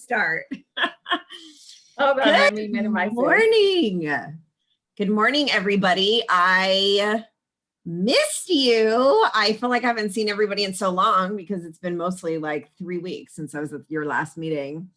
start. Good morning. Good morning, everybody. I missed you. I feel like I haven't seen everybody in so long because it's been mostly like 3 weeks since I was at your last meeting.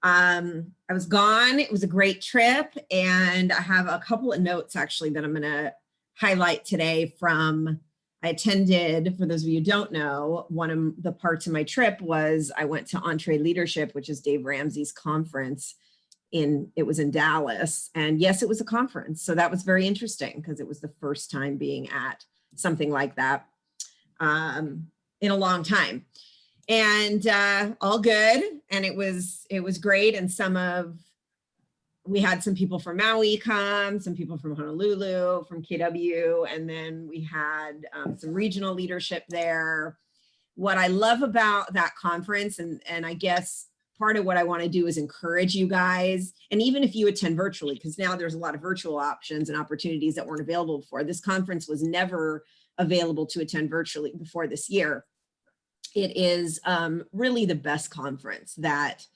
I was gone. It was a great trip, and I have a couple of notes actually that I'm going to highlight today from I attended. For those of you who don't know, one of the parts of my trip was I went to Untitled Leadership, which is Dave Ramsey's conference. It was in Dallas, and yes, it was a conference. So that was very interesting because it was the first time being at something like that in a long time. And all good. And it was great. And we had some people from Maui come, some people from Honolulu, from KW, and then we had some regional leadership there. What I love about that conference, and I guess part of what I want to do is encourage you guys, and even if you attend virtually, because now there's a lot of virtual options and opportunities that weren't available before. This conference was never available to attend virtually before this year. It is really the best conference that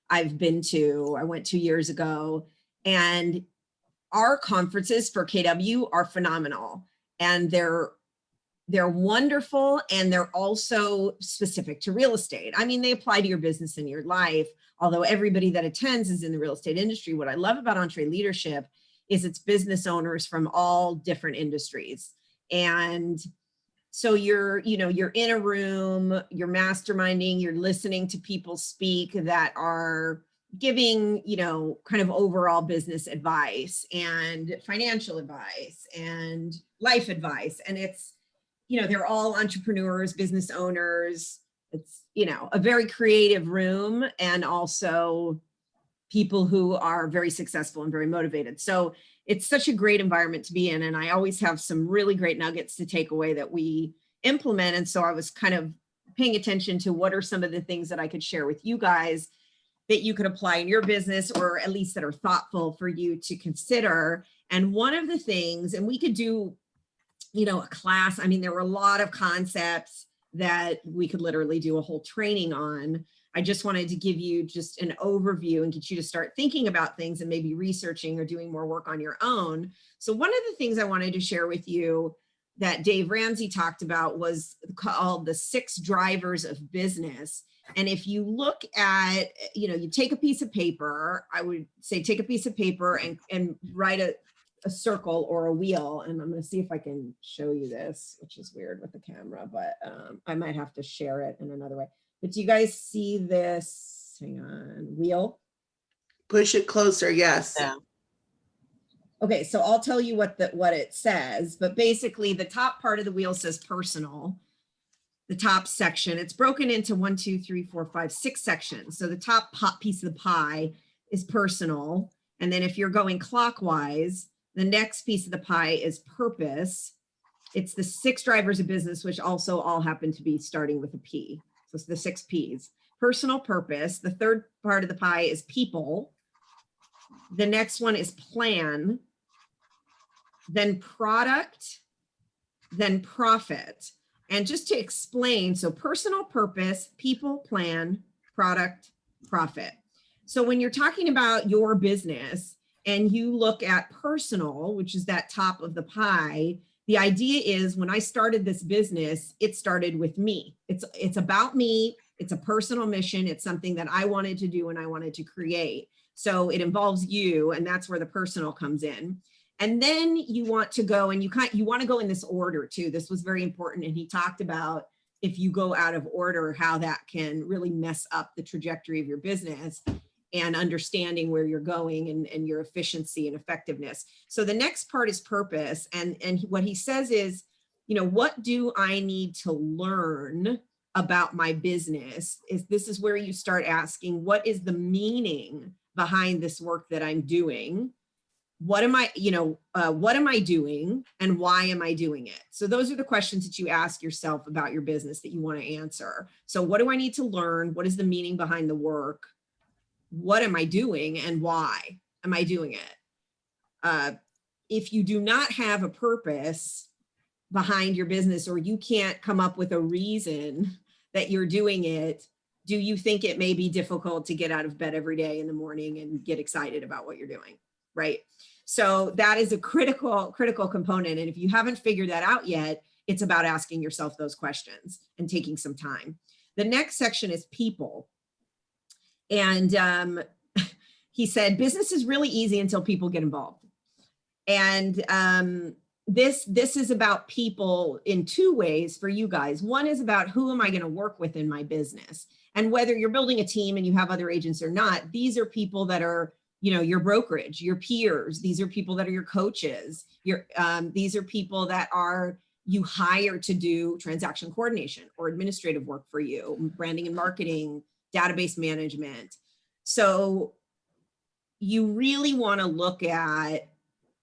I've been to. I went 2 years ago, and our conferences for KW are phenomenal, and they're wonderful, and they're also specific to real estate. I mean, they apply to your business and your life, although everybody that attends is in the real estate industry. What I love about Entre Leadership is it's business owners from all different industries. And so you're in a room, you're masterminding, you're listening to people speak that are giving, kind of overall business advice and financial advice and life advice. And it's, they're all entrepreneurs, business owners. It's, a very creative room, and also people who are very successful and very motivated. So it's such a great environment to be in. And I always have some really great nuggets to take away that we implement. And so I was kind of paying attention to what are some of the things that I could share with you guys that you could apply in your business, or at least that are thoughtful for you to consider. And one of the things, and we could do, a class. I mean, there were a lot of concepts that we could literally do a whole training on. I just wanted to give you just an overview and get you to start thinking about things and maybe researching or doing more work on your own. So one of the things I wanted to share with you that Dave Ramsey talked about was called the 6 drivers of business. And if you look at, you take a piece of paper, I would say take a piece of paper and write a circle or a wheel. And I'm going to see if I can show you this, which is weird with the camera, but I might have to share it in another way. But do you guys see this? Hang on, wheel? Push it closer, yes. Yeah. Okay, so I'll tell you what it says, but basically the top part of the wheel says personal. The top section, it's broken into 1, 2, 3, 4, 5, 6 sections. So the top piece of the pie is personal. And then if you're going clockwise, the next piece of the pie is purpose. It's the 6 drivers of business, which also all happen to be starting with a P. So it's the 6 Ps. Personal, purpose. The third part of the pie is people. The next one is plan. Then product. Then profit. And just to explain, so personal, purpose, people, plan, product, profit. So when you're talking about your business and you look at personal, which is that top of the pie, the idea is when I started this business, it started with me. It's about me. It's a personal mission. It's something that I wanted to do and I wanted to create. So it involves you, and that's where the personal comes in. And then you want to go, and you want to go in this order too. This was very important. And he talked about if you go out of order, how that can really mess up the trajectory of your business and understanding where you're going and your efficiency and effectiveness. So the next part is purpose. And what he says is, what do I need to learn about my business? This is where you start asking, what is the meaning behind this work that I'm doing? What am I doing, and why am I doing it? So those are the questions that you ask yourself about your business that you want to answer. So what do I need to learn? What is the meaning behind the work? What am I doing, and why am I doing it? If you do not have a purpose behind your business, or you can't come up with a reason that you're doing it, Do you think it may be difficult to get out of bed every day in the morning and get excited about what you're doing, right? So that is a critical component. And if you haven't figured that out yet, it's about asking yourself those questions and taking some time. The next section is people. And he said, business is really easy until people get involved. And this is about people in two ways for you guys. One is about who am I going to work with in my business? And whether you're building a team and you have other agents or not, these are people that are, you know, your brokerage, your peers. These are people that are your coaches. These are people that are you hire to do transaction coordination or administrative work for you, branding and marketing, database management. So you really want to look at,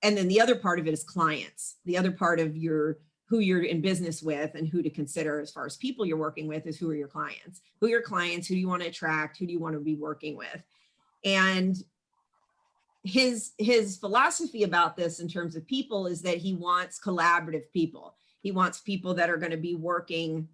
and then the other part of it is clients. The other part of who you're in business with and who to consider as far as people you're working with is who are your clients? Who are your clients? Who do you want to attract? Who do you want to be working with? And his philosophy about this in terms of people is that he wants collaborative people. He wants people that are going to be working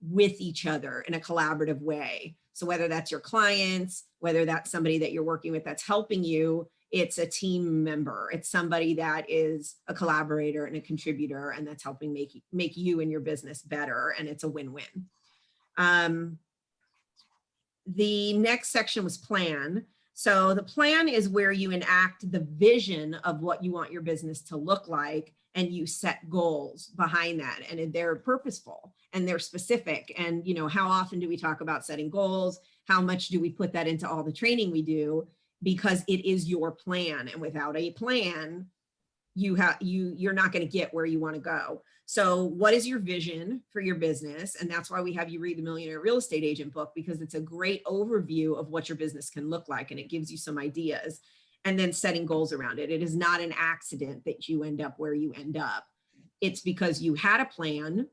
with each other in a collaborative way. So whether that's your clients, whether that's somebody that you're working with that's helping you, it's a team member. It's somebody that is a collaborator and a contributor, and that's helping make you and your business better. And it's a win-win. The next section was plan. So the plan is where you enact the vision of what you want your business to look like, and you set goals behind that, and they're purposeful and they're specific. And, you know, how often do we talk about setting goals? How much do we put that into all the training we do? Because it is your plan, and without a plan, you're not going to get where you want to go. So what is your vision for your business? And that's why we have you read the Millionaire Real Estate Agent book, because it's a great overview of what your business can look like, and it gives you some ideas. And then setting goals around it. It is not an accident that you end up where you end up. It's because you had a plan,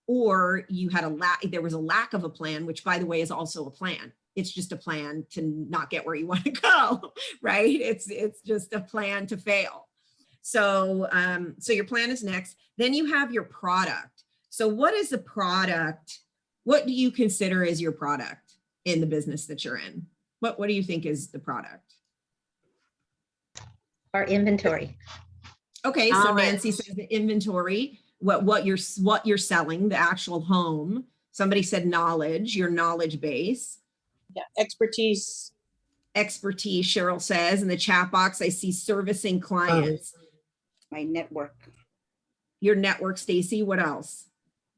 or you had there was a lack of a plan, which, by the way, is also a plan. It's just a plan to not get where you want to go, right? It's just a plan to fail. So, so your plan is next. Then you have your product. So what is the product? What do you consider as your product in the business that you're in? What do you think is the product? Our inventory. Okay, so Nancy says the inventory, what you're selling, the actual home. Somebody said knowledge, your knowledge base. Yeah, expertise. Expertise, Cheryl says in the chat box. I see servicing clients. My network. Your network, Stacy. What else?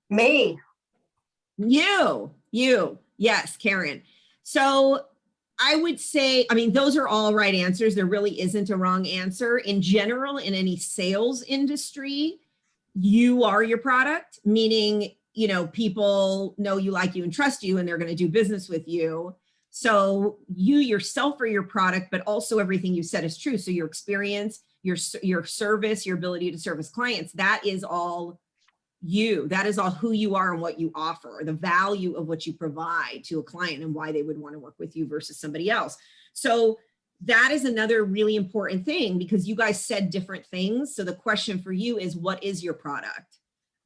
Me. You. Yes, Karen. So I would say, I mean, those are all right answers. There really isn't a wrong answer. In general, in any sales industry, you are your product, meaning, you know, people know you, like you, and trust you, and they're going to do business with you. So you yourself are your product, but also everything you said is true. So your experience, your service, your ability to service clients, that is all you. That is all who you are and what you offer, the value of what you provide to a client and why they would want to work with you versus somebody else. So that is another really important thing, because you guys said different things. So the question for you is, what is your product?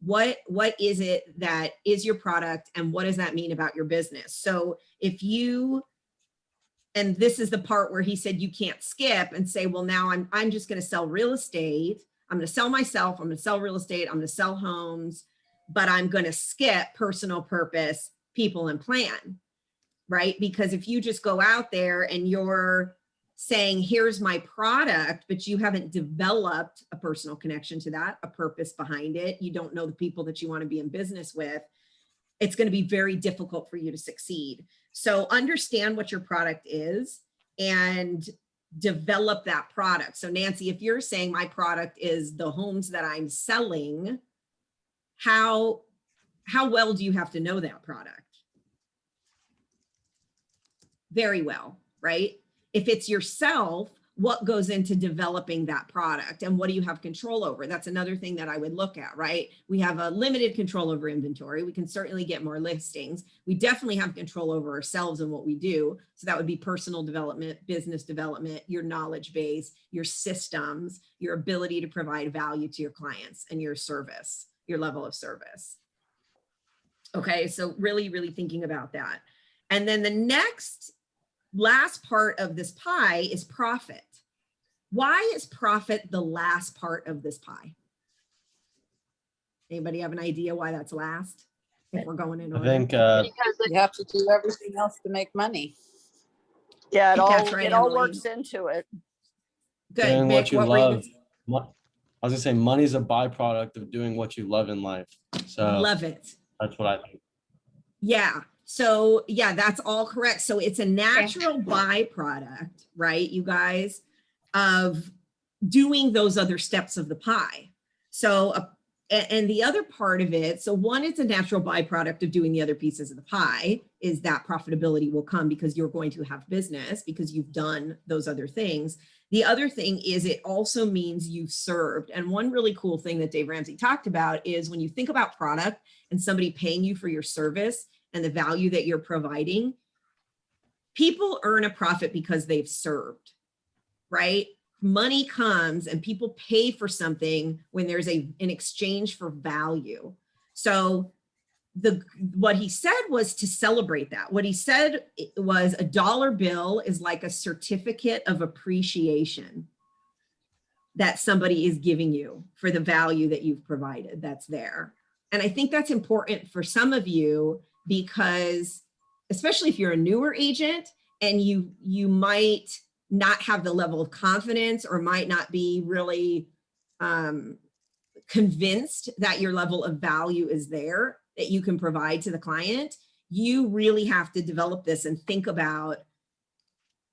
What is it that is your product, and what does that mean about your business? So if you, and this is the part where he said you can't skip and say, well, now I'm just going to sell real estate. I'm going to sell myself. I'm going to sell real estate. I'm going to sell homes, but I'm going to skip personal purpose, people, and plan, right? Because if you just go out there and you're saying, here's my product, but you haven't developed a personal connection to that, a purpose behind it, you don't know the people that you want to be in business with, it's going to be very difficult for you to succeed. So understand what your product is and develop that product. So Nancy, if you're saying my product is the homes that I'm selling, how well do you have to know that product? Very well, right? If it's yourself, what goes into developing that product, and what do you have control over? That's another thing that I would look at, right? We have a limited control over inventory. We can certainly get more listings. We definitely have control over ourselves and what we do. So that would be personal development, business development, your knowledge base, your systems, your ability to provide value to your clients, and your service, your level of service. Okay, so really, really thinking about that. And then the last part of this pie is profit. Why is profit the last part of this pie? Anybody have an idea why that's last? If we're going in I order. think Because you have to do everything else to make money. Yeah, That's right, it all Emily. works into it. Good. doing Mick, what you what were you love. I was gonna say money's a byproduct of doing what you love in life. So Love it. that's what I think. Yeah. So yeah, that's all correct. So it's a natural byproduct, right, you guys, of doing those other steps of the pie. So, and the other part of it, so one, it's a natural byproduct of doing the other pieces of the pie, is that profitability will come because you're going to have business because you've done those other things. The other thing is it also means you've served. And one really cool thing that Dave Ramsey talked about is when you think about product and somebody paying you for your service and the value that you're providing, people earn a profit because they've served, right? Money comes and people pay for something when there's an exchange for value. So what he said was to celebrate that. What he said was a dollar bill is like a certificate of appreciation that somebody is giving you for the value that you've provided that's there. And I think that's important for some of you because, especially if you're a newer agent and you might not have the level of confidence or might not be really convinced that your level of value is there, that you can provide to the client, you really have to develop this and think about,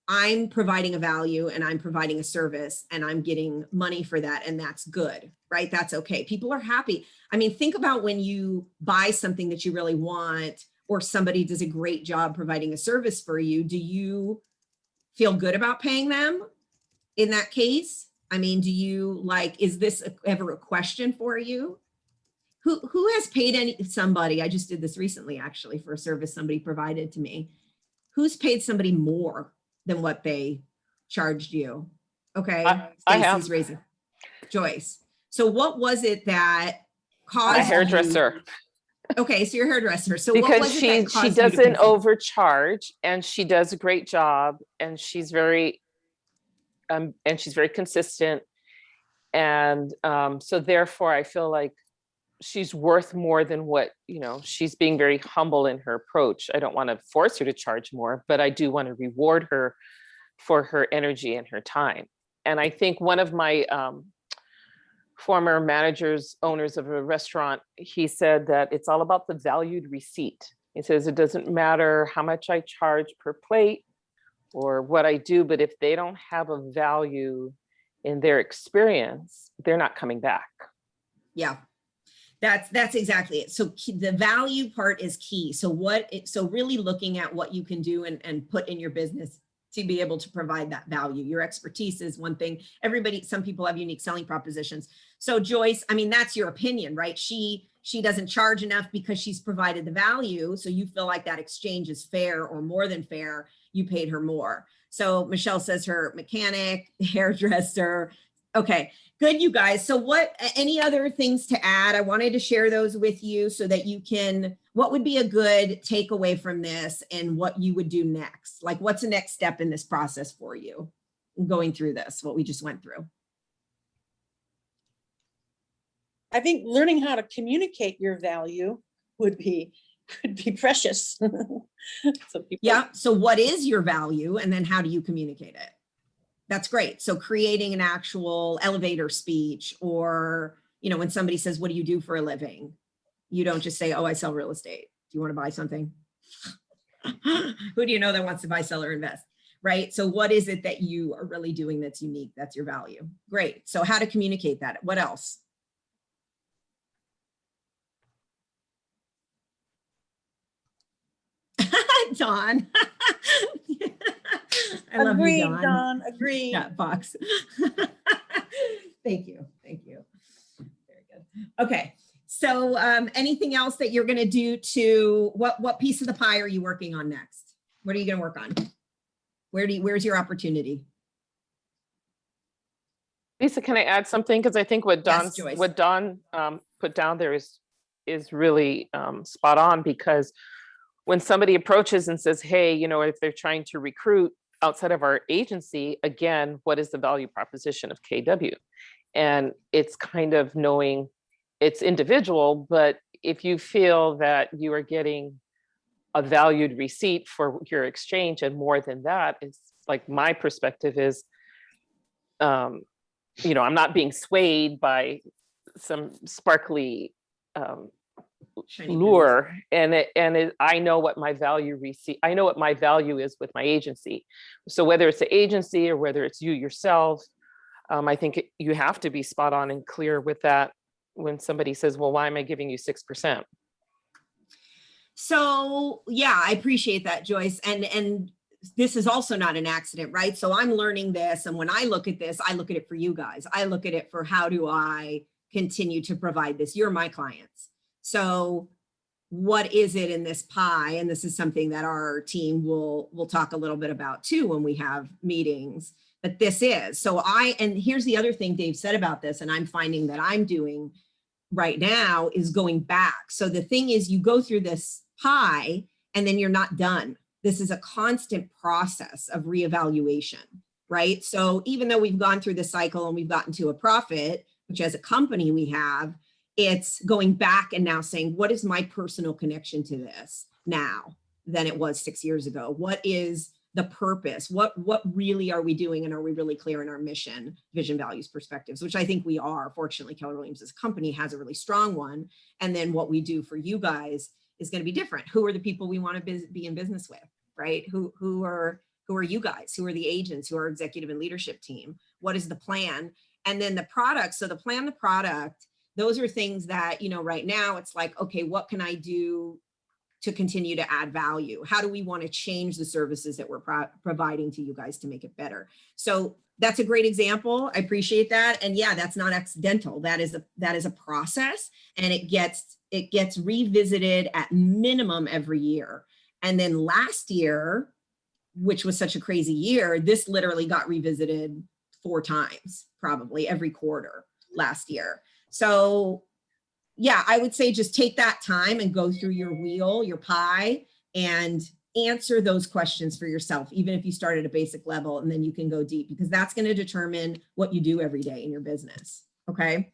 I'm providing a value and I'm providing a service and I'm getting money for that. And that's good, right? That's okay. People are happy. I mean, think about when you buy something that you really want or somebody does a great job providing a service for you. Do you feel good about paying them in that case? I mean, do you is this ever a question for you? Who has paid somebody? I just did this recently, actually, for a service somebody provided to me. Who's paid somebody more than what they charged you? Okay, I have. Stacy's raising. Joyce. So what was it that caused A hairdresser. you? Okay, so your hairdresser. So Because what was it that caused she you to pay doesn't for it? overcharge and she does a great job and she's very consistent. And so therefore I feel like she's worth more than what, she's being very humble in her approach. I don't want to force her to charge more, but I do want to reward her for her energy and her time. And I think one of my former managers, owners of a restaurant, he said that it's all about the valued receipt. He says, it doesn't matter how much I charge per plate or what I do, but if they don't have a value in their experience, they're not coming back. Yeah. That's exactly it. So the value part is key. So really looking at what you can do and put in your business to be able to provide that value. Your expertise is one thing. Some people have unique selling propositions. So Joyce, I mean, that's your opinion, right? She doesn't charge enough because she's provided the value. So you feel like that exchange is fair or more than fair. You paid her more. So Michelle says her mechanic, hairdresser. Okay, good, you guys. So any other things to add? I wanted to share those with you so that you can, what would be a good takeaway from this and what you would do next? Like, what's the next step in this process for you going through this, what we just went through? I think learning how to communicate your value would be precious. So what is your value and then how do you communicate it? That's great. So creating an actual elevator speech or, when somebody says, what do you do for a living? You don't just say, oh, I sell real estate. Do you want to buy something? Who do you know that wants to buy, sell, or invest? Right? So what is it that you are really doing that's unique? That's your value. Great. So how to communicate that? What else? Dawn. I love Agreed, you, Dawn. Dawn. Agreed. Yeah, box. Thank you. Very good. Okay. So anything else that you're going to do to what piece of the pie are you working on next? What are you going to work on? Where's your opportunity? Lisa, can I add something? Because I think what Dawn put down there is really spot on, because when somebody approaches and says, hey, if they're trying to recruit outside of our agency, again, what is the value proposition of KW? And it's kind of knowing it's individual, but if you feel that you are getting a valued receipt for your exchange and more than that, it's like my perspective is, I'm not being swayed by some sparkly Shiny lure, I know what my value I know what my value is with my agency. So whether it's the agency or whether it's you yourself, I think you have to be spot on and clear with that when somebody says, well, why am I giving you 6%? So yeah, I appreciate that, Joyce. And this is also not an accident, right? So I'm learning this. And when I look at this, I look at it for you guys. I look at it for how do I continue to provide this? You're my clients. So what is it in this pie? And this is something that our team will talk a little bit about too when we have meetings, that this is. So and here's the other thing Dave said about this, and I'm finding that I'm doing right now is going back. So the thing is, you go through this pie and then you're not done. This is a constant process of reevaluation, right? So even though we've gone through the cycle and we've gotten to a profit, which as a company we have, it's going back and now saying, what is my personal connection to this now than it was 6 years ago? What is the purpose? What really are we doing? And are we really clear in our mission, vision, values, perspectives, which I think we are. Fortunately, Keller Williams as a company has a really strong one. And then what we do for you guys is going to be different. Who are the people we want to be in business with, right? Who are you guys? Who are the agents? Who are executive and leadership team? What is the plan? And then the product. So the plan, the product, those are things that, right now it's like, okay, what can I do to continue to add value? How do we want to change the services that we're providing to you guys to make it better? So that's a great example. I appreciate that. And yeah, that's not accidental. That is a process, and it gets revisited at minimum every year. And then last year, which was such a crazy year, this literally got revisited 4 times, probably every quarter last year. So yeah, I would say just take that time and go through your wheel, your pie, and answer those questions for yourself, even if you start at a basic level, and then you can go deep, because that's going to determine what you do every day in your business. Okay.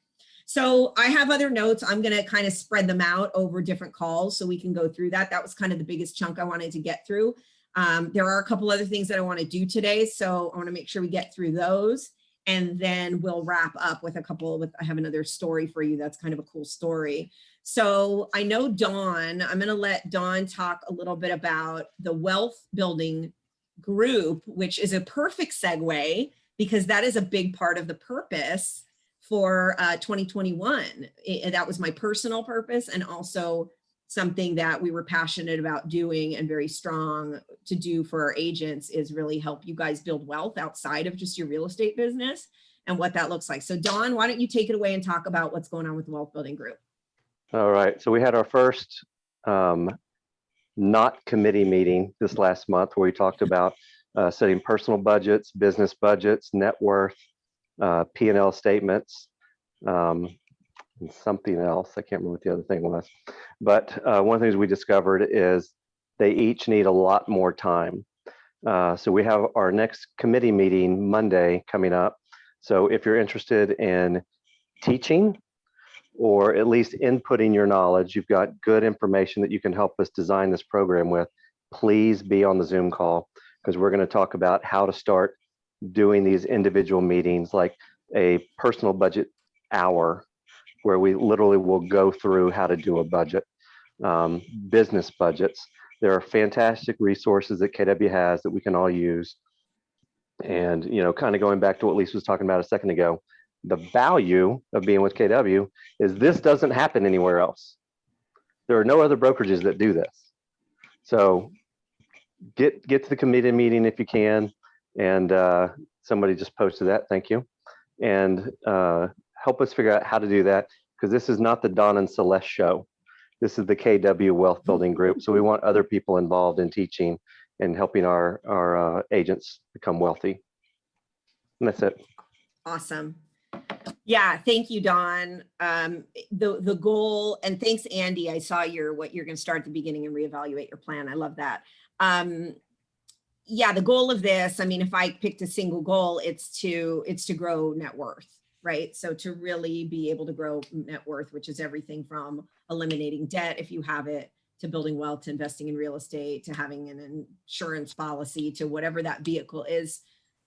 So I have other notes. I'm going to kind of spread them out over different calls so we can go through that. That was kind of the biggest chunk I wanted to get through. There are a couple other things that I want to do today, so I want to make sure we get through those. And then we'll wrap up with I have another story for you. That's kind of a cool story. So I know Dawn, I'm going to let Dawn talk a little bit about the wealth building group, which is a perfect segue because that is a big part of the purpose for 2021. That was my personal purpose, and also something that we were passionate about doing and very strong to do for our agents is really help you guys build wealth outside of just your real estate business and what that looks like. So Dawn, why don't you take it away and talk about what's going on with the wealth building group? All right, so we had our first not committee meeting this last month where we talked about setting personal budgets, business budgets, net worth, P&L statements, and something else. I can't remember what the other thing was. But one of the things we discovered is they each need a lot more time. So we have our next committee meeting Monday coming up. So if you're interested in teaching or at least inputting your knowledge, you've got good information that you can help us design this program with, please be on the Zoom call, because we're going to talk about how to start doing these individual meetings, like a personal budget hour, where we literally will go through how to do a budget, business budgets. There are fantastic resources that KW has that we can all use. And, kind of going back to what Lisa was talking about a second ago, the value of being with KW is this doesn't happen anywhere else. There are no other brokerages that do this. So get to the committee meeting if you can. And somebody just posted that, thank you. And help us figure out how to do that, because this is not the Don and Celeste show. This is the KW Wealth Building Group. So we want other people involved in teaching and helping our agents become wealthy. And that's it. Awesome. Yeah, thank you, Dawn. The goal, and thanks, Andy. I saw what you're going to start at the beginning and reevaluate your plan. I love that. Yeah, the goal of this, I mean, if I picked a single goal, it's to grow net worth, right? So to really be able to grow net worth, which is everything from eliminating debt if you have it, to building wealth, to investing in real estate, to having an insurance policy, to whatever that vehicle is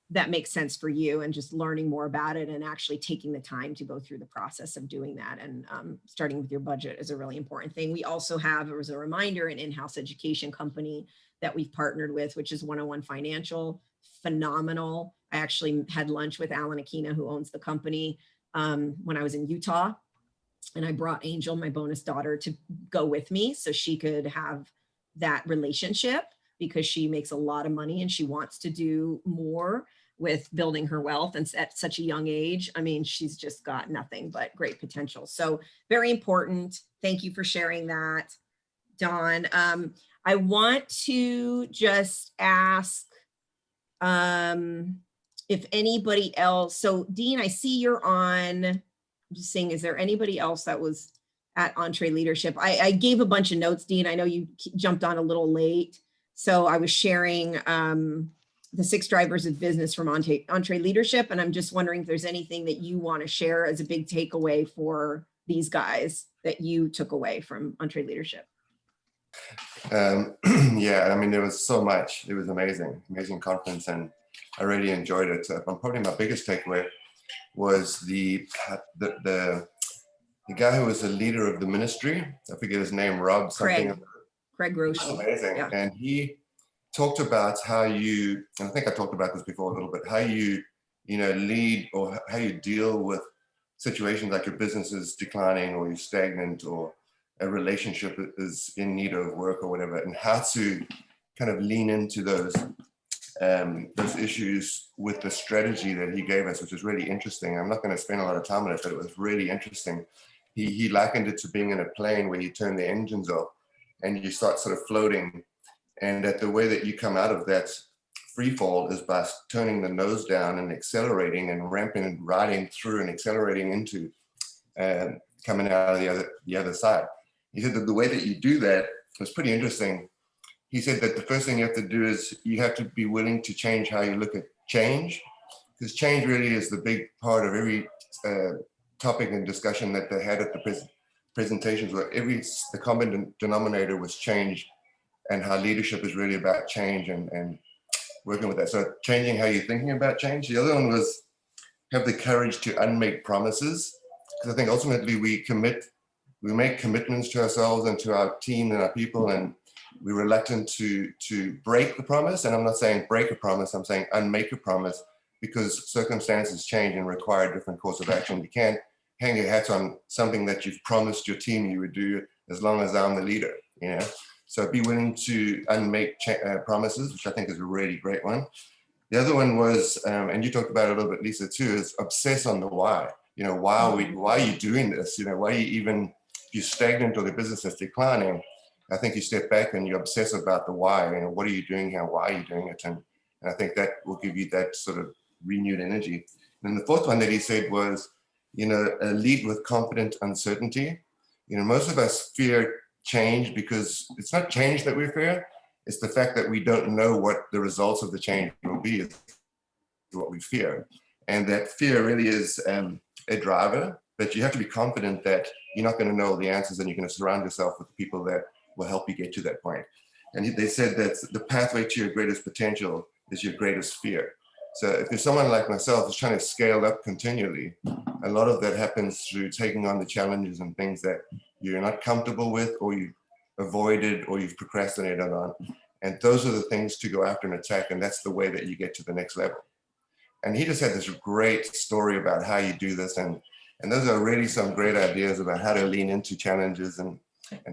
that makes sense for you, and just learning more about it and actually taking the time to go through the process of doing that. And starting with your budget is a really important thing. We also have, as a reminder, an in-house education company that we've partnered with, which is 101 Financial. Phenomenal. I actually had lunch with Alan Aquina, who owns the company, when I was in Utah. And I brought Angel, my bonus daughter, to go with me so she could have that relationship, because she makes a lot of money and she wants to do more with building her wealth, and at such a young age. I mean, she's just got nothing but great potential. So very important. Thank you for sharing that, Dawn. I want to just ask if anybody else, so Dean, I see you're on, I'm just saying, is there anybody else that was at Entree Leadership? I gave a bunch of notes, Dean. I know you jumped on a little late. So I was sharing the 6 drivers of business from Entree Leadership. And I'm just wondering if there's anything that you want to share as a big takeaway for these guys that you took away from Entree Leadership. Yeah, I mean, there was so much. It was amazing conference, and I really enjoyed it. Probably my biggest takeaway was the guy who was the leader of the ministry. I forget his name, Rob something. Craig Roche. Amazing. Yeah. And he talked about how you, and I think I talked about this before a little bit, how you lead, or how you deal with situations like your business is declining, or you're stagnant, or a relationship is in need of work or whatever, and how to kind of lean into those issues with the strategy that he gave us, which was really interesting. I'm not going to spend a lot of time on it, but it was really interesting. He likened it to being in a plane where you turn the engines off and you start sort of floating, and that the way that you come out of that free fall is by turning the nose down and accelerating and ramping and riding through and accelerating into coming out of the other side. He said that the way that you do that was pretty interesting. He said that the first thing you have to do is you have to be willing to change how you look at change, because change really is the big part of every topic and discussion that they had at the presentations, where the common denominator was change, and how leadership is really about change and working with that. So changing how you're thinking about change. The other one was have the courage to unmake promises, because I think ultimately we make commitments to ourselves and to our team and our people, and we're reluctant to break the promise. And I'm not saying break a promise, I'm saying unmake a promise, because circumstances change and require a different course of action. You can't hang your hat on something that you've promised your team you would do as long as I'm the leader, So be willing to unmake promises, which I think is a really great one. The other one was, and you talked about it a little bit, Lisa, too, is obsess on the why. Why are you doing this? Why are you even, if you're stagnant or the business is declining, I think you step back and you obsess about the why. What are you doing here? Why are you doing it? And I think that will give you that sort of renewed energy. And the fourth one that he said was, lead with confident uncertainty. Most of us fear change because it's not change that we fear. It's the fact that we don't know what the results of the change will be is what we fear. And that fear really is a driver, but you have to be confident that you're not going to know all the answers, and you're going to surround yourself with people that will help you get to that point. And they said that the pathway to your greatest potential is your greatest fear. So if you're someone like myself who's trying to scale up continually, a lot of that happens through taking on the challenges and things that you're not comfortable with, or you've avoided, or you've procrastinated on. And those are the things to go after and attack. And that's the way that you get to the next level. And he just had this great story about how you do this. And those are really some great ideas about how to lean into challenges and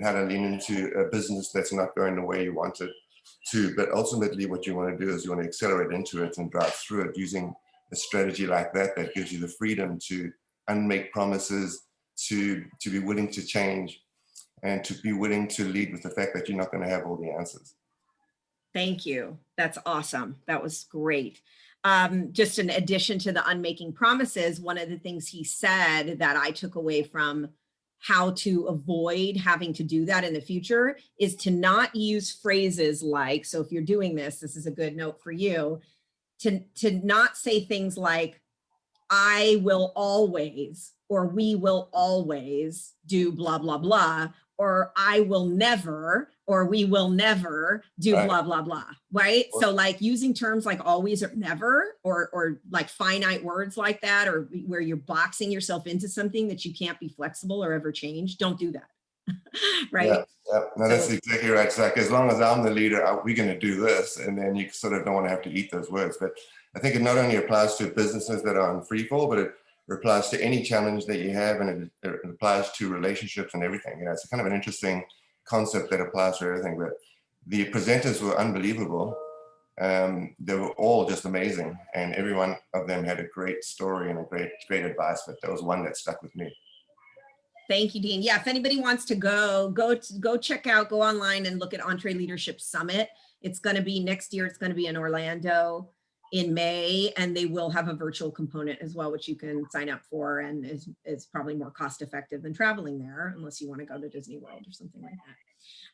how to lean into a business that's not going the way you want it to. But ultimately what you want to do is you want to accelerate into it and drive through it using a strategy like that gives you the freedom to unmake promises, to be willing to change, and to be willing to lead with the fact that you're not going to have all the answers. Thank you. That's awesome. That was great. just in addition to the unmaking promises, one of the things he said that I took away from how to avoid having to do that in the future is to not use phrases like, so if you're doing this, this is a good note for you, to not say things like, I will always, or we will always do blah, blah, blah, or I will never, or we will never do Right. blah, blah, blah, right? So like using terms like always or never, or like finite words like that, or where you're boxing yourself into something that you can't be flexible or ever change, don't do that, right? Yeah, yeah. No, that's So- exactly right. It's like, as long as I'm the leader, we're going to do this. And then you sort of don't want to have to eat those words. But I think it not only applies to businesses that are on free fall, but it applies to any challenge that you have, and it applies to relationships and everything. You know, it's kind of an interesting concept that applies to everything. But the presenters were unbelievable. They were all just amazing, and every one of them had a great story and a great advice. But there was one that stuck with me. Thank you, Dean. Yeah, if anybody wants to go check out, go online and look at Entree Leadership Summit. It's going to be next year. It's going to be in Orlando in May, and they will have a virtual component as well, which you can sign up for, and is probably more cost effective than traveling there, unless you want to go to Disney World or something like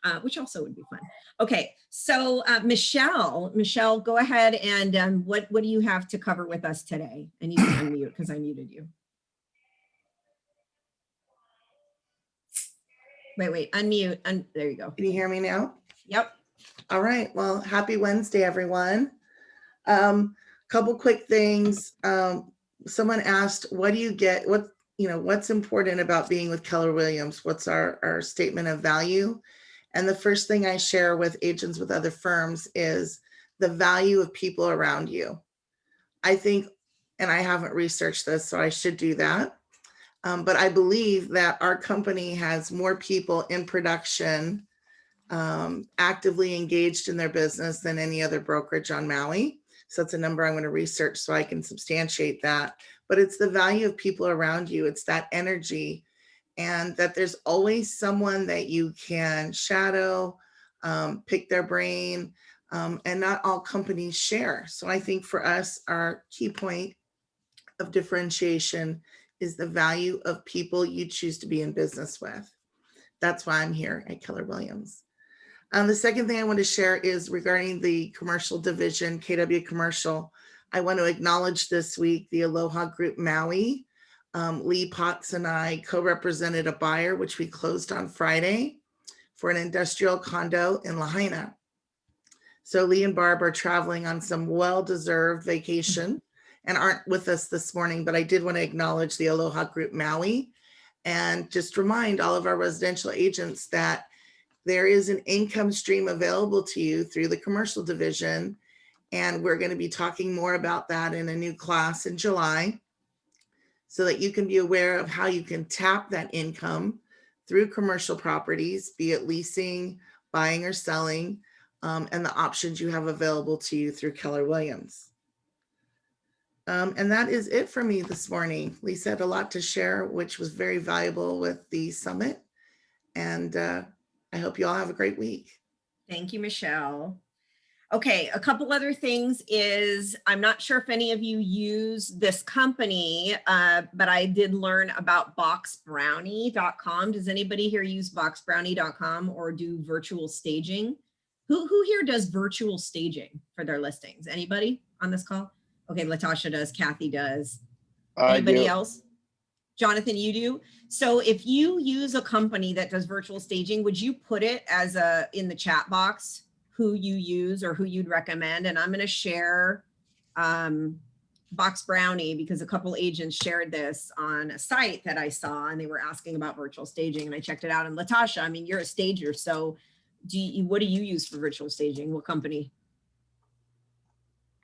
that, which also would be fun. Okay, so Michelle, go ahead and what do you have to cover with us today? And you can unmute because I muted you. Wait, unmute. There you go. Can you hear me now? Yep. All right. Well, happy Wednesday, everyone. Couple quick things. Someone asked, what do you get? What's important about being with Keller Williams? What's our statement of value? And the first thing I share with agents with other firms is the value of people around you. I think, and I haven't researched this, so I should do that. But I believe that our company has more people in production actively engaged in their business than any other brokerage on Maui. So that's a number I'm going to research so I can substantiate that. But it's the value of people around you. It's that energy, and that there's always someone that you can shadow, pick their brain, and not all companies share. So I think for us, our key point of differentiation is the value of people you choose to be in business with. That's why I'm here at Keller Williams. The second thing I want to share is regarding the commercial division, KW Commercial. I want to acknowledge this week the Aloha Group Maui. Lee Potts and I co-represented a buyer, which we closed on Friday, for an industrial condo in Lahaina. So Lee and Barb are traveling on some well-deserved vacation and aren't with us this morning, but I did want to acknowledge the Aloha Group Maui and just remind all of our residential agents that there is an income stream available to you through the commercial division. And we're going to be talking more about that in a new class in July, so that you can be aware of how you can tap that income through commercial properties, be it leasing, buying or selling, and the options you have available to you through Keller Williams. And that is it for me this morning. Lisa had a lot to share, which was very valuable with the summit. And I hope you all have a great week. Thank you, Michelle. Okay, a couple other things is, I'm not sure if any of you use this company, but I did learn about boxbrownie.com. Does anybody here use boxbrownie.com or do virtual staging? Who here does virtual staging for their listings? Anybody on this call? Okay, Latasha does, Kathy does. Anybody else? Jonathan, you do? So if you use a company that does virtual staging, would you put it as in the chat box who you use or who you'd recommend? And I'm going to share Box Brownie because a couple agents shared this on a site that I saw, and they were asking about virtual staging, and I checked it out. And Latasha, I mean, you're a stager, so what do you use for virtual staging? What company?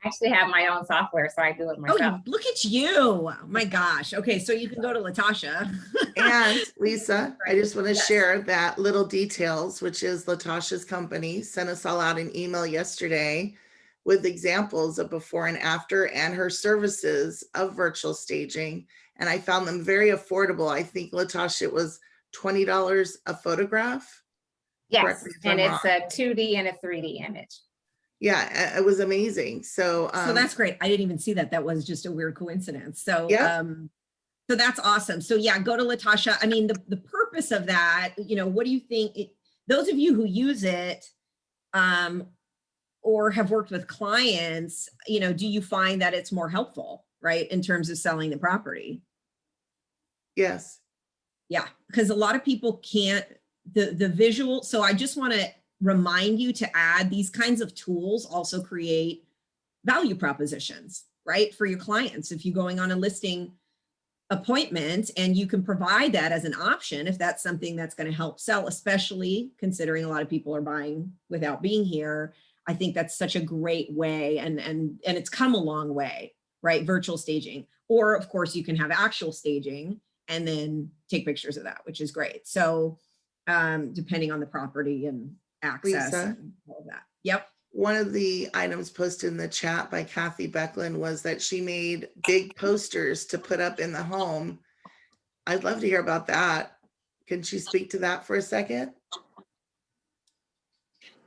I actually have my own software, so I do it myself. Oh, look at you. Oh my gosh. Okay, so you can go to Latasha. And Lisa, I just want to share that Little Details, which is Latasha's company, sent us all out an email yesterday with examples of before and after and her services of virtual staging. And I found them very affordable. I think, Latasha, it was $20 a photograph. Yes, and it's a 2D and a 3D image. Yeah, it was amazing. So, So that's great. I didn't even see that. That was just a weird coincidence. So, Yeah. so that's awesome. So yeah, go to Latasha. I mean, the purpose of that, you know, what do you think, those of you who use it, or have worked with clients, you know, do you find that it's more helpful, right, in terms of selling the property? yes. Yeah, because a lot of people can't, the visual. So I just want to remind you to add these kinds of tools also create value propositions, right, for your clients. If you're going on a listing appointment and you can provide that as an option, if that's something that's going to help sell, especially considering a lot of people are buying without being here, I think that's such a great way. And it's come a long way, right? Virtual staging, or of course you can have actual staging and then take pictures of that, which is great. So depending on the property and access Lisa? and all of that. Yep. One of the items posted in the chat by Kathy Becklin was that she made big posters to put up in the home. I'd love to hear about that. Can she speak to that for a second?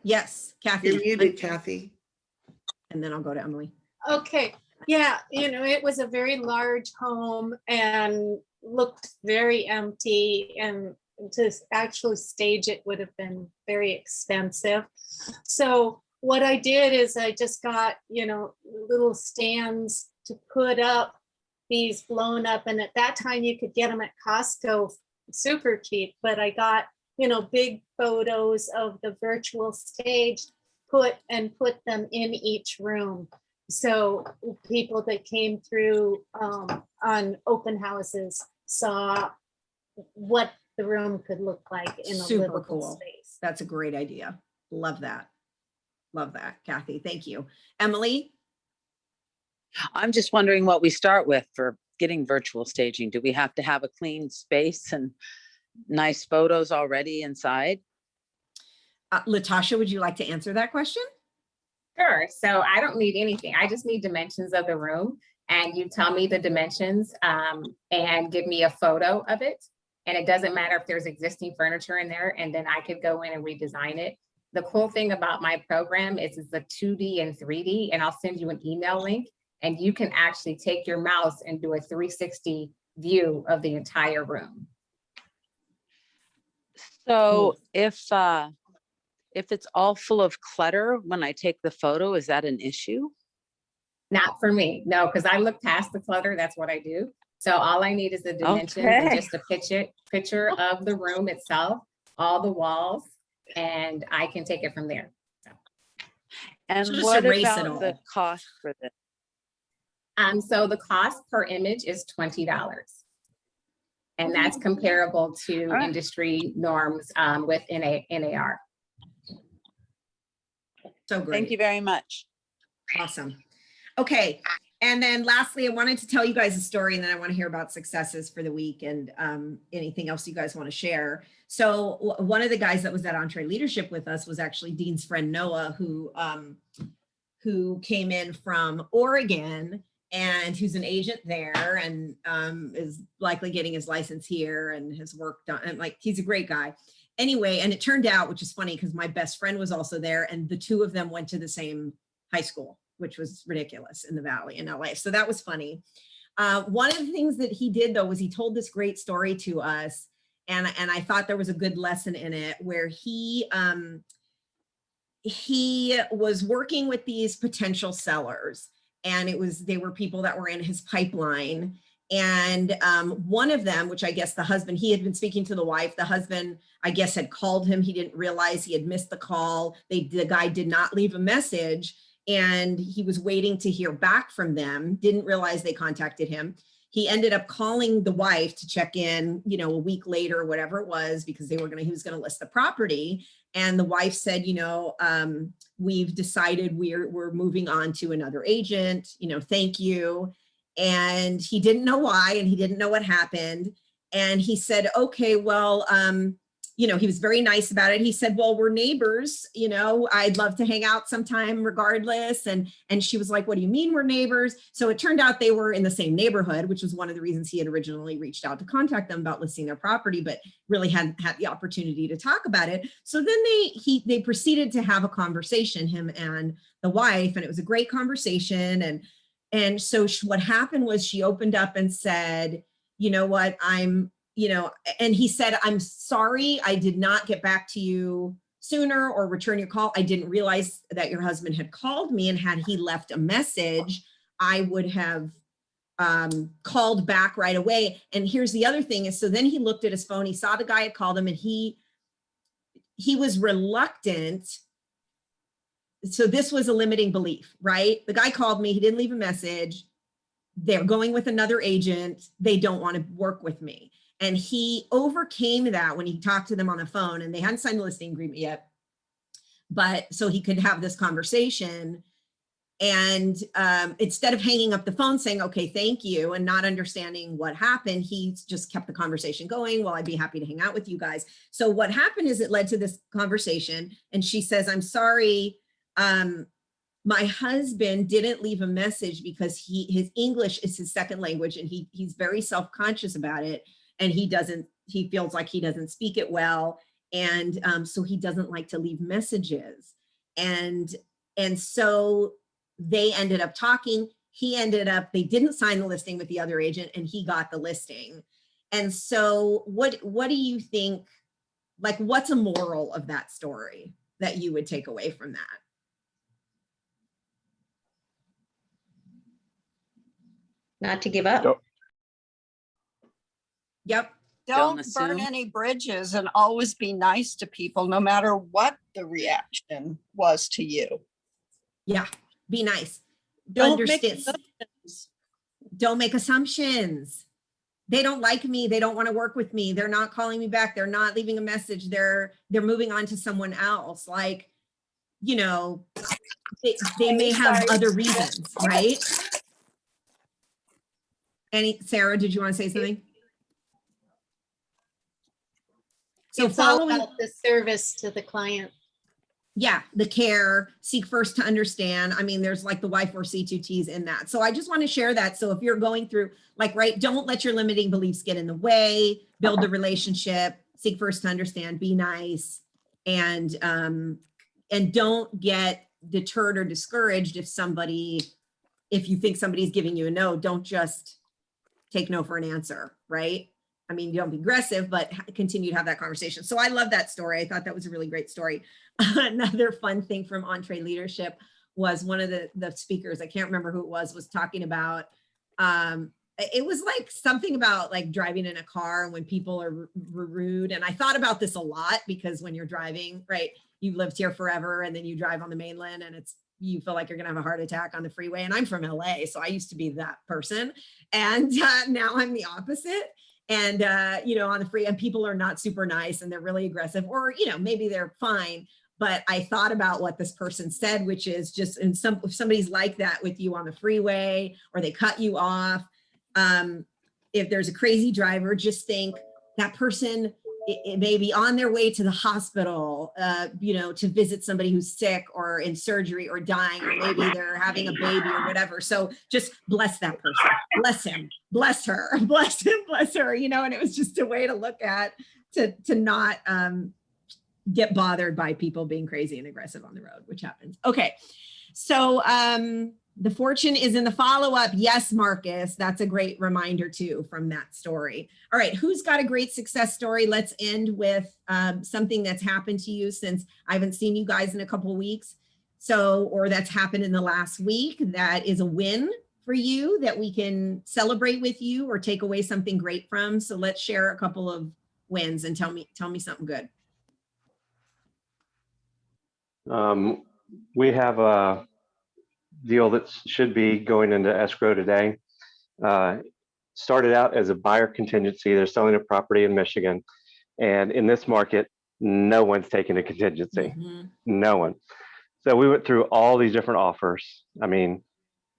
Yes, Kathy. You're muted, Kathy. And then I'll go to Emily. Okay, yeah, you know, it was a very large home and looked very empty, and to actually stage it would have been very expensive. So what I did is I just got, you know, little stands to put up these blown up, and at that time you could get them at Costco super cheap, but I got, you know, big photos of the virtual stage put them in each room. So people that came through on open houses saw what the room could look like in a Super livable cool. space. That's a great idea. Love that. Love that, Kathy. Thank you. Emily? I'm just wondering what we start with for getting virtual staging. Do we have to have a clean space and nice photos already inside? Latasha, would you like to answer that question? Sure. So I don't need anything. I just need dimensions of the room, and you tell me the dimensions and give me a photo of it. And it doesn't matter if there's existing furniture in there, and then I could go in and redesign it. The cool thing about my program is it's a 2D and 3D, and I'll send you an email link, and you can actually take your mouse and do a 360 view of the entire room. So if it's all full of clutter when I take the photo, is that an issue? Not for me, no, because I look past the clutter. That's what I do. So all I need is the dimensions and just a picture of the room itself, all the walls, and I can take it from there. So. And So just what erase it about the all. cost for this? So the cost per image is $20. And that's comparable to industry norms with NAR. So great. Thank you very much. Awesome. Okay. And then lastly, I wanted to tell you guys a story, and then I want to hear about successes for the week and anything else you guys want to share. So one of the guys that was at Entre Leadership with us was actually Dean's friend, Noah, who came in from Oregon and who's an agent there and is likely getting his license here and has worked on, and like, he's a great guy. Anyway, and it turned out, which is funny because my best friend was also there, and the two of them went to the same high school, which was ridiculous in the Valley in LA. So that was funny. One of the things that he did though, was he told this great story to us. And I thought there was a good lesson in it where he was working with these potential sellers, and they were people that were in his pipeline. And one of them, which I guess the husband, he had been speaking to the wife, the husband, I guess, had called him. He didn't realize he had missed the call. The guy did not leave a message, and he was waiting to hear back from them. Didn't realize they contacted him. He ended up calling the wife to check in, you know, a week later, whatever it was, because he was going to list the property. And the wife said, you know, we've decided we're moving on to another agent, you know, thank you. And he didn't know why, and he didn't know what happened. And he said, okay, well, you know, he was very nice about it. He said, well, we're neighbors, you know, I'd love to hang out sometime regardless. And she was like, what do you mean we're neighbors? So it turned out they were in the same neighborhood, which was one of the reasons he had originally reached out to contact them about listing their property, but really hadn't had the opportunity to talk about it. So then they proceeded to have a conversation, him and the wife, and it was a great conversation. And so what happened was she opened up and said, you know what, and he said, I'm sorry, I did not get back to you sooner or return your call. I didn't realize that your husband had called me, and had he left a message, I would have called back right away. And here's the other thing is, so then he looked at his phone, he saw the guy had called him, and he was reluctant. So this was a limiting belief, right? The guy called me, he didn't leave a message. They're going with another agent. They don't want to work with me. And he overcame that when he talked to them on the phone, and they hadn't signed the listing agreement yet, but so he could have this conversation. And instead of hanging up the phone saying, okay, thank you, and not understanding what happened, he just kept the conversation going. Well, I'd be happy to hang out with you guys. So what happened is it led to this conversation, and she says, I'm sorry, my husband didn't leave a message because his English is his second language, and he's very self-conscious about it. And he feels like he doesn't speak it well. And so he doesn't like to leave messages. And so they ended up talking. They didn't sign the listing with the other agent, and he got the listing. And so what do you think, like, what's a moral of that story that you would take away from that? Not to give up. Yep. Don't assume. burn any bridges, and always be nice to people, no matter what the reaction was to you. Yeah. Be nice. Don't make Understand. assumptions. Don't make assumptions. They don't like me. They don't want to work with me. They're not calling me back. They're not leaving a message. They're moving on to someone else. Like, you know, they may have other reasons, right? Sarah, did you want to say something? So It's all following, about the service to the client. yeah, the care, seek first to understand. I mean, there's like the Y4C2Ts in that. So I just want to share that. So if you're going through, like, right, don't let your limiting beliefs get in the way, build the relationship, seek first to understand, be nice, and don't get deterred or discouraged if you think somebody's giving you a no, don't just take no for an answer, right? I mean, don't be aggressive, but continue to have that conversation. So I love that story. I thought that was a really great story. Another fun thing from Entree Leadership was one of the speakers, I can't remember who it was talking about, it was like something about like driving in a car and when people are rude. And I thought about this a lot because when you're driving, right, you've lived here forever and then you drive on the mainland and you feel like you're gonna have a heart attack on the freeway. And I'm from LA, so I used to be that person. And now I'm the opposite. And, on the free, and people are not super nice and they're really aggressive, or, maybe they're fine. But I thought about what this person said, which is just if somebody's like that with you on the freeway, or they cut you off, if there's a crazy driver, just think that person, it may be on their way to the hospital, to visit somebody who's sick or in surgery or dying, or maybe they're having a baby or whatever. So just bless that person, bless him, bless her, bless him, bless her, and it was just a way to look at, to not get bothered by people being crazy and aggressive on the road, which happens. Okay. So the fortune is in the follow-up. Yes, Marcus, that's a great reminder too from that story. All right, who's got a great success story? Let's end with something that's happened to you since I haven't seen you guys in a couple of weeks. Or that's happened in the last week that is a win for you that we can celebrate with you or take away something great from. So let's share a couple of wins and tell me something good. We have a deal that should be going into escrow today. Started out as a buyer contingency. They're selling a property in Michigan. And in this market, no one's taking a contingency. Mm-hmm. No one. So we went through all these different offers. I mean,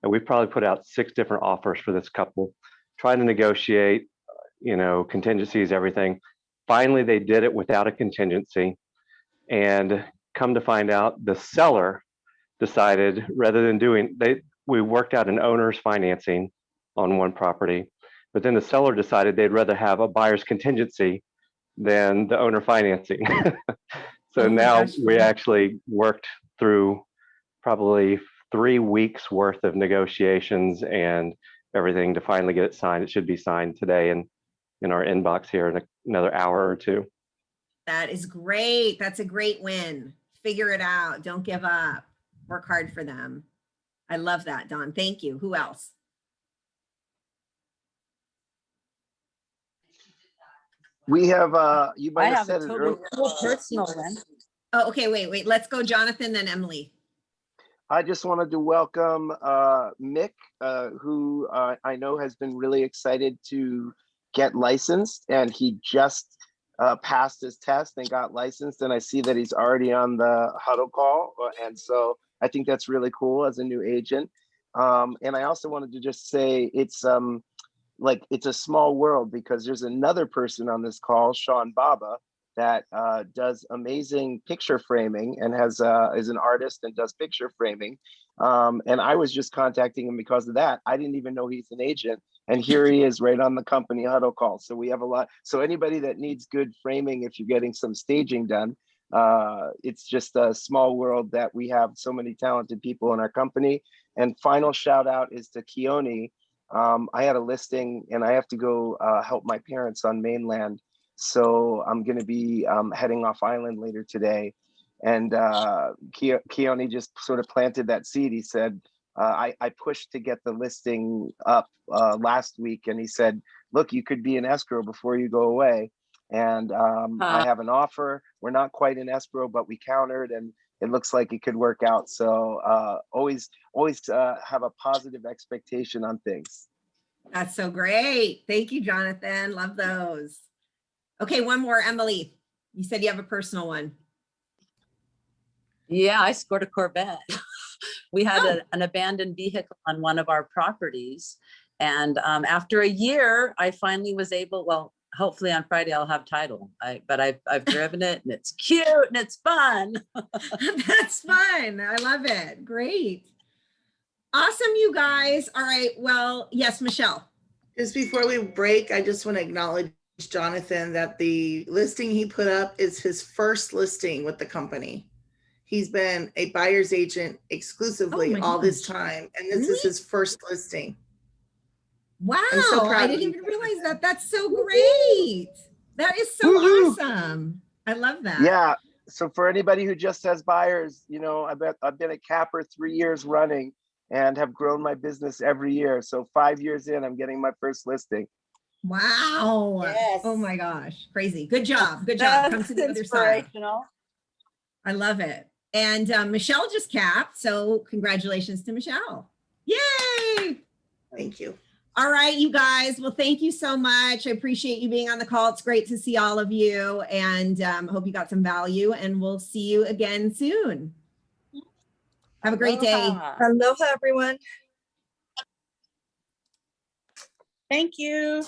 we probably put out 6 different offers for this couple, trying to negotiate, contingencies, everything. Finally, they did it without a contingency. And come to find out, the seller decided rather than we worked out an owner's financing on one property, but then the seller decided they'd rather have a buyer's contingency than the owner financing. So now we actually worked through probably 3 weeks worth of negotiations and everything to finally get it signed. It should be signed today and in our inbox here in another hour or two. That is great. That's a great win. Figure it out. Don't give up. Work hard for them. I love that, Dawn. Thank you. Who else? We have, you might I have have a said it totally earlier. cool personal one. Oh, okay. Wait. Let's go Jonathan, then Emily. I just wanted to welcome Mick, who I know has been really excited to get licensed, and he just passed his test and got licensed, and I see that he's already on the Huddle call, and so I think that's really cool as a new agent. And I also wanted to just say it's it's a small world, because there's another person on this call, Sean Baba, that does amazing picture framing and is an artist and does picture framing. And I was just contacting him because of that. I didn't even know he's an agent. And here he is right on the company Huddle call. So we have a lot. So anybody that needs good framing, if you're getting some staging done, it's just a small world that we have so many talented people in our company. And final shout out is to Keone. I had a listing and I have to go help my parents on mainland. So I'm going to be heading off island later today. And Keone just sort of planted that seed. He said, I pushed to get the listing up last week. And he said, look, you could be in escrow before you go away. And I have an offer. We're not quite in escrow, but we countered and it looks like it could work out. So always have a positive expectation on things. That's so great. Thank you, Jonathan. Love those. Okay, one more, Emily. You said you have a personal one. Yeah, I scored a Corvette. We had an abandoned vehicle on one of our properties. And after a year, I finally was able, well, hopefully on Friday I'll have title. But I've driven it and it's cute and it's fun. That's fun. I love it. Great. Awesome, you guys. All right. Well, yes, Michelle. Just before we break, I just want to acknowledge Jonathan that the listing he put up is his first listing with the company. He's been a buyer's agent exclusively all this time, and this is his first listing. Wow, I'm so proud I of didn't you. even realize that. That's so great. That is so awesome. I love that. Yeah. So for anybody who just has buyers, you know, I've been a capper 3 years running and have grown my business every year. So 5 years in, I'm getting my first listing. Wow. Yes. Oh my gosh. Crazy. Good job. Good job. Come to the other side. I love it. And Michelle just capped. So congratulations to Michelle. Yay. Thank you. All right, you guys. Well, thank you so much. I appreciate you being on the call. It's great to see all of you, and hope you got some value, and we'll see you again soon. Have a great day. Aloha, everyone. Thank you.